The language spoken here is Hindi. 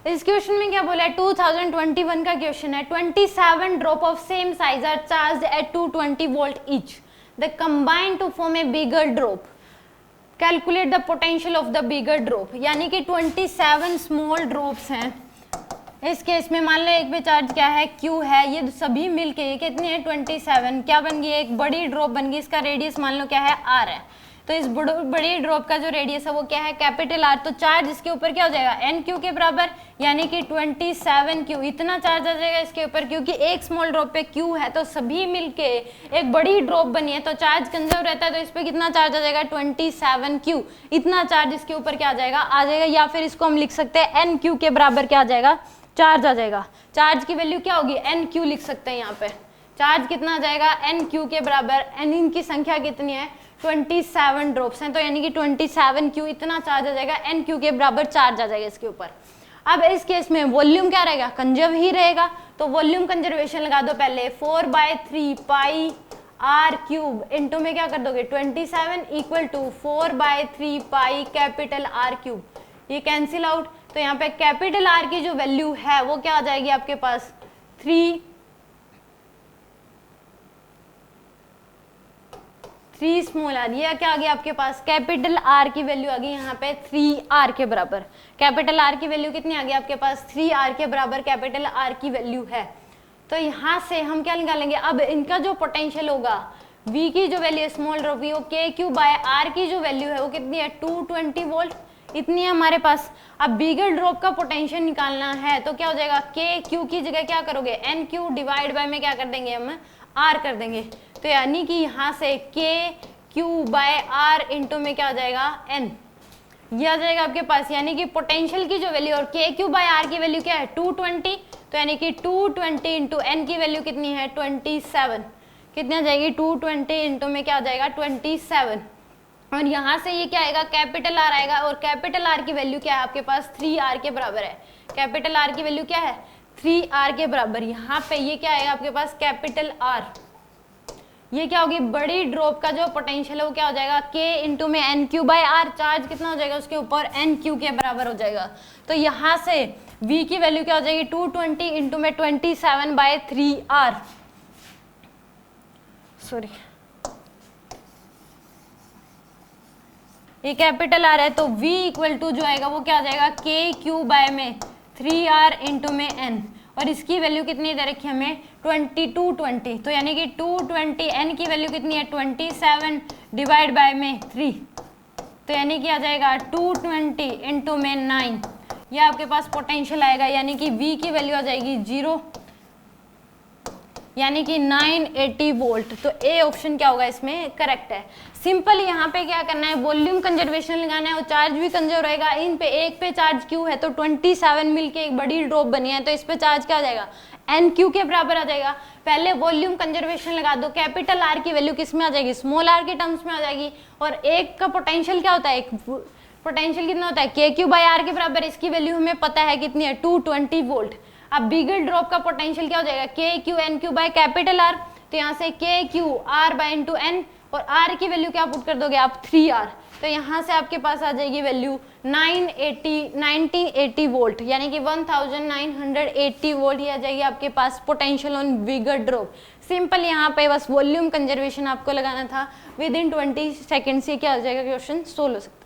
इस क्वेश्चन में क्या बोला है, 2021 का क्वेश्चन है। 27 drop of same size are charged at 220 volt each, the combine to form a bigger drop, calculate the potential of the bigger drop. यानी कि 27 स्मॉल ड्रॉप्स हैं। इस केस में मान लो एक पे चार्ज क्या है, Q है, ये सभी मिलके ये कितनी है 27, क्या बन गई, एक बड़ी ड्रॉप बन गई। इसका रेडियस मान लो क्या है R है, तो इस बड़ी ड्रॉप का जो रेडियस है वो क्या है कैपिटल R। तो चार्ज इसके ऊपर क्या हो जाएगा NQ के बराबर, यानी कि 27Q, इतना चार्ज आ जाएगा इसके ऊपर। क्योंकि एक स्मॉल ड्रॉप पे Q है तो सभी मिलके एक बड़ी ड्रॉप बनी है, तो चार्ज कंजर्व रहता है, तो इस पे कितना चार्ज आ जाएगा 27Q, इतना चार्ज इसके ऊपर क्या आ जाएगा। या फिर इसको हम लिख सकते हैं NQ के बराबर क्या आ जाएगा, चार्ज आ जाएगा। चार्ज की वैल्यू क्या होगी NQ लिख सकते हैं यहाँ पे, चार्ज कितना आ जाएगा NQ के बराबर। N इनकी संख्या कितनी है 27 ड्रॉप्स हैं, तो यानी कि 27Q, इतना चार्ज आ जाएगा NQ के बराबर चार्ज आ जाएगा इसके ऊपर। अब इस केस में वॉल्यूम क्या रहेगा, कंजर्व ही रहेगा, तो वॉल्यूम कंजर्वेशन लगा दो पहले। 4/3 पाई R क्यूब इंटू में क्या कर दोगे 27 equal to 4/3 pi capital R cube, ये कैंसिल आउट। तो यहाँ पे कैपिटल R की जो वैल्यू है वो क्या आ जाएगी आपके पास 3 स्मॉल r, ये क्या आ गया आपके पास कैपिटल R की वैल्यू आ गई यहाँ पे 3R के बराबर। कैपिटल R की वैल्यू कितनी आ गई आपके पास 3R के बराबर कैपिटल R की वैल्यू है। तो यहाँ से हम क्या निकालेंगे, अब इनका जो पोटेंशियल होगा V की जो वैल्यू है स्मॉल ड्रॉप V, वो KQ/R की जो वैल्यू है वो कितनी है 220 वोल्ट, इतनी है हमारे पास। अब बिगर ड्रॉप का पोटेंशियल निकालना है तो क्या हो जाएगा KQ की जगह क्या करोगे NQ डिवाइड बाय में क्या कर देंगे हम R कर देंगे। तो यानी कि यहाँ से KQ/R इंटू में क्या आ जाएगा N, ये आ जाएगा आपके पास। यानी कि पोटेंशियल की जो वैल्यू और KQ/R की वैल्यू क्या है 220, तो यानी कि 220 इंटू N की वैल्यू कितनी है 27, कितनी आ जाएगी 220 इंटू में क्या आ जाएगा 27। और यहाँ से ये क्या आएगा कैपिटल R आएगा, और कैपिटल R की वैल्यू क्या है आपके पास 3R के बराबर है। कैपिटल R की वैल्यू क्या है 3R के बराबर। यहाँ पे ये क्या आएगा आपके पास कैपिटल R, ये क्या होगी बड़ी ड्रॉप का जो पोटेंशियल है वो क्या हो जाएगा K इंटू में NQ/R, चार्ज कितना हो जाएगा उसके ऊपर NQ के बराबर हो जाएगा। तो यहाँ से V की वैल्यू क्या हो जाएगी 220 इंटू में 27/3R, सॉरी ये कैपिटल R है, तो V इक्वल टू जो आएगा वो क्या आ जाएगा KQ/में 3R इंटू में N, और इसकी वैल्यू कितनी दे रखी है हमें 220, तो यानी कि 220 N की वैल्यू कितनी है 27 डिवाइड बाय में 3, तो यानी कि आ जाएगा 220 इंटू में 9, ये आपके पास पोटेंशियल आएगा। यानी कि V की वैल्यू आ जाएगी 0, यानी कि 980 वोल्ट। तो ए ऑप्शन क्या होगा इसमें करेक्ट है। सिंपल यहाँ पे क्या करना है वॉल्यूम कंजर्वेशन लगाना है, और चार्ज भी कंजर्व रहेगा। इन पे एक पे चार्ज क्यू है तो 27 मिलके एक बड़ी ड्रॉप बनी है, तो इस पे चार्ज क्या आ जाएगा NQ के बराबर आ जाएगा। पहले वॉल्यूम कंजर्वेशन लगा दो, कैपिटल R की वैल्यू किस में आ जाएगी स्मॉल r के टर्म्स में आ जाएगी, और एक का पोटेंशियल क्या होता है, एक पोटेंशियल कितना होता है KQ/R के बराबर, इसकी वैल्यू हमें पता है कितनी है 220 वोल्ट। अब बिगर ड्रॉप का पोटेंशियल क्या हो जाएगा KQ/NQ बाय कैपिटल R, तो यहाँ से KQ/R/N, और R की वैल्यू क्या पुट कर दोगे आप 3R, तो यहाँ से आपके पास आ जाएगी वैल्यू 1980 वोल्ट, यानी कि 1980 वोल्ट ही आ जाएगी आपके पास potential on bigger drop. Simple यहाँ पे बस वॉल्यूम कंजर्वेशन आपको लगाना था, विद इन 20 सेकेंड से क्या आ जाएगा क्वेश्चन सोल्व हो सकता है।